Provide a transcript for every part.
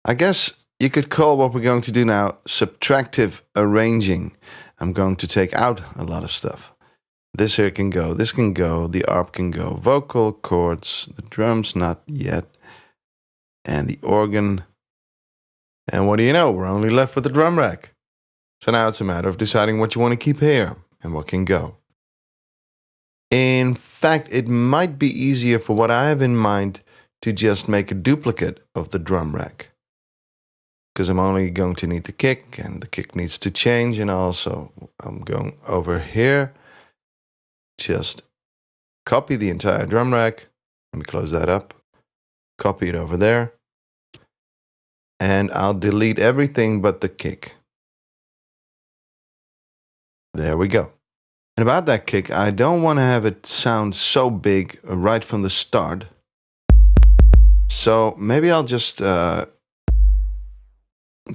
I guess you could call what we're going to do now subtractive arranging. I'm going to take out a lot of stuff. This here can go, this can go, the ARP can go, vocal chords, the drums not yet, and the organ. And what do you know, we're only left with the drum rack. So now it's a matter of deciding what you want to keep here and what can go. In fact, it might be easier for what I have in mind to just make a duplicate of the drum rack. Because I'm only going to need the kick, and the kick needs to change, and also I'm going over here, just copy the entire drum rack. Let me close that up, copy it over there, and I'll delete everything but the kick. There we go. And about that kick, I don't want to have it sound so big right from the start. So maybe I'll just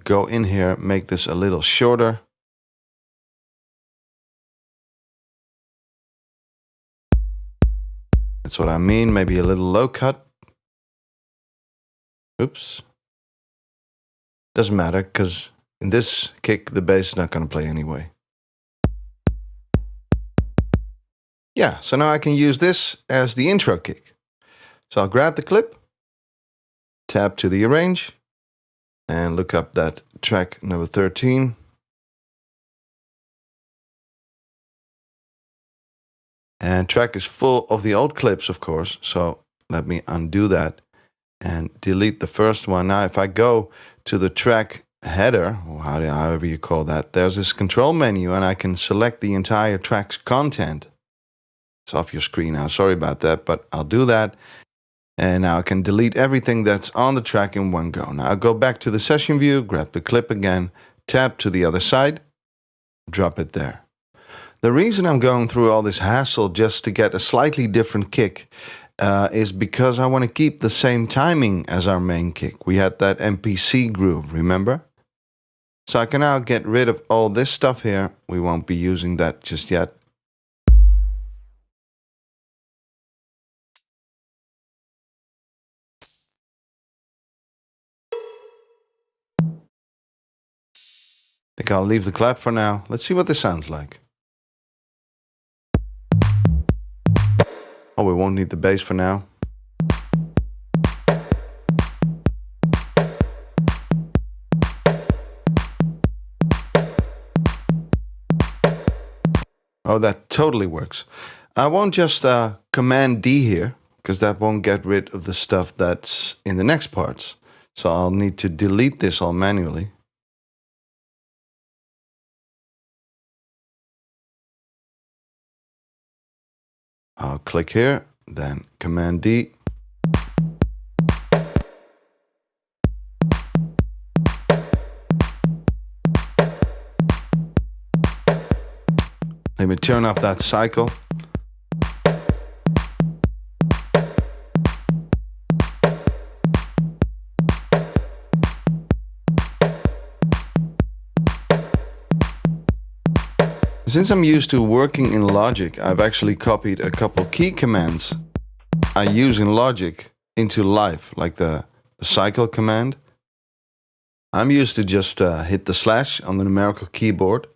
go in here, make this a little shorter. That's what I mean, maybe a little low cut. Oops. Doesn't matter, because in this kick, the bass is not going to play anyway. Yeah, so now I can use this as the intro kick. So I'll grab the clip, tab to the arrange, and look up that track number 13. And track is full of the old clips, of course, so let me undo that and delete the first one. Now if I go to the track header, or however you call that, there's this control menu and I can select the entire track's content. It's off your screen now, sorry about that, but I'll do that. And now I can delete everything that's on the track in one go. Now I'll go back to the session view, grab the clip again, tab to the other side, drop it there. The reason I'm going through all this hassle just to get a slightly different kick is because I want to keep the same timing as our main kick. We had that MPC groove, remember? So I can now get rid of all this stuff here. We won't be using that just yet. I think I'll leave the clap for now. Let's see what this sounds like. Oh, we won't need the bass for now. Oh, that totally works. I won't just Command D here, because that won't get rid of the stuff that's in the next parts. So I'll need to delete this all manually. I'll click here, then Command D. Let me turn off that cycle. Since I'm used to working in Logic, I've actually copied a couple key commands I use in Logic into Live, like the cycle command. I'm used to just hit the slash on the numerical keyboard,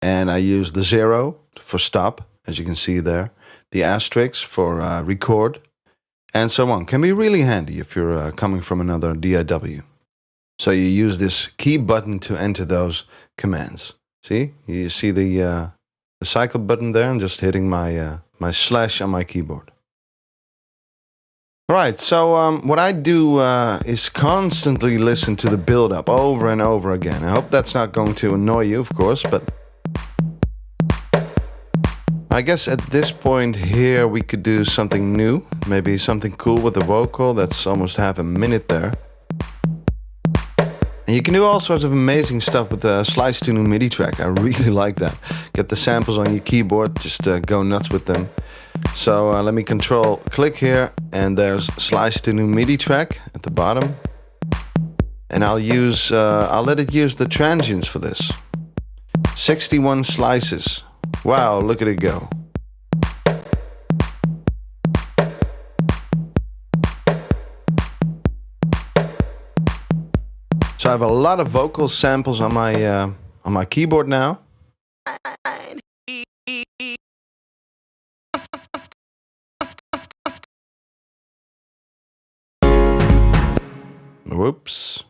and I use the 0 for stop, as you can see there, the asterisk for record, and so on. Can be really handy if you're coming from another DAW. So you use this key button to enter those commands. See, you see the cycle button there. I'm just hitting my slash on my keyboard. Right, so what I do is constantly listen to the build-up over and over again. I hope that's not going to annoy you, of course, but I guess at this point here we could do something new. Maybe something cool with the vocal. That's almost half a minute there. And you can do all sorts of amazing stuff with the slice to new MIDI track. I really like that. Get the samples on your keyboard, just go nuts with them. So let me control click here, and there's slice to new MIDI track at the bottom. And I'll let it use the transients for this. 61 slices. Wow, look at it go. So I have a lot of vocal samples on my keyboard now. Whoops.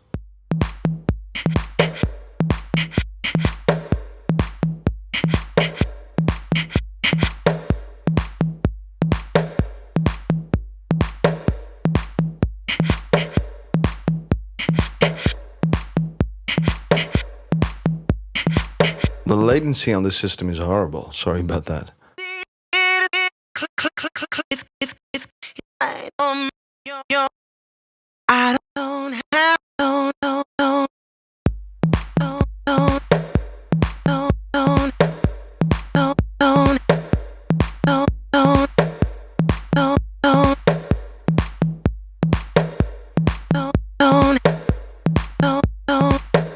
The latency on this system is horrible. Sorry about that.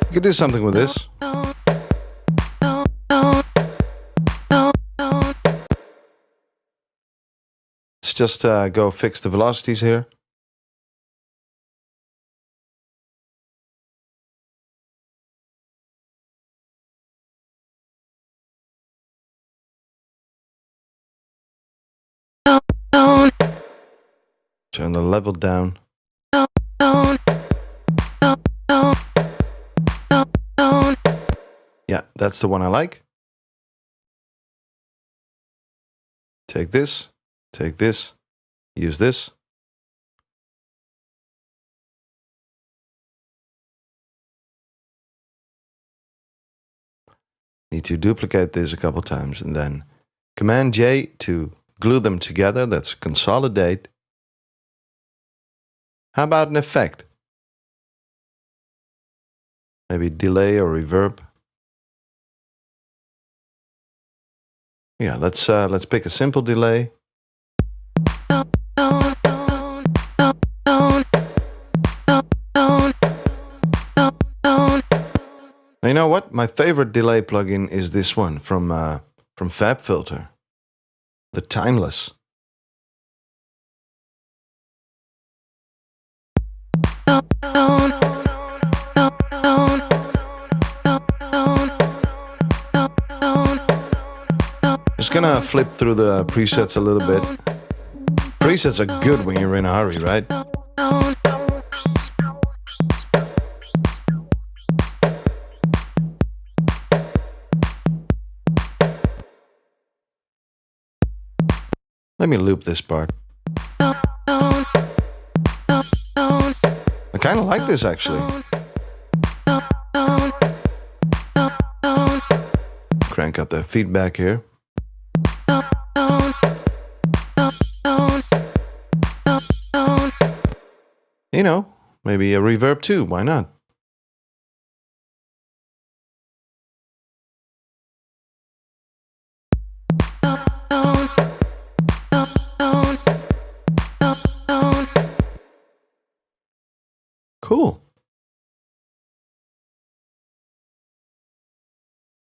You could do something with this. Let's just go fix the velocities here. Turn the level down. Yeah, that's the one I like. Take this, use this. Need to duplicate this a couple times and then Command J to glue them together. That's consolidate. How about an effect? Maybe delay or reverb. Yeah, let's pick a simple delay. You know what? My favorite delay plugin is this one from FabFilter, the Timeless. Just gonna flip through the presets a little bit. Presets are good when you're in a hurry, right? Let me loop this part. I kind of like this actually. Crank up the feedback here. You know, maybe a reverb too, why not? Cool.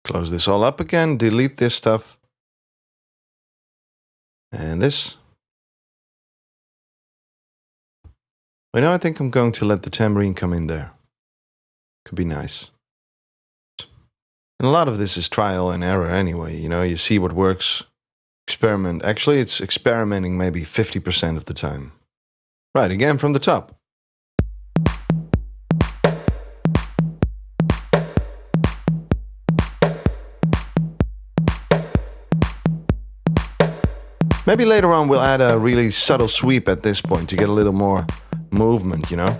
Close this all up again, delete this stuff. And this. You know, I think I'm going to let the tambourine come in there. Could be nice. And a lot of this is trial and error anyway. You know, you see what works, experiment. Actually, it's experimenting maybe 50% of the time. Right, again from the top. Maybe later on we'll add a really subtle sweep at this point to get a little more movement, you know?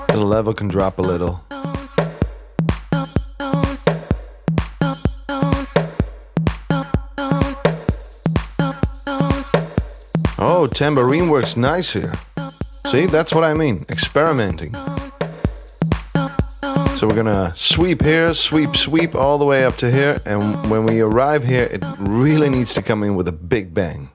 The level can drop a little. Oh, tambourine works nice here. See, that's what I mean, experimenting. So we're gonna sweep here, sweep all the way up to here, and when we arrive here, it really needs to come in with a big bang.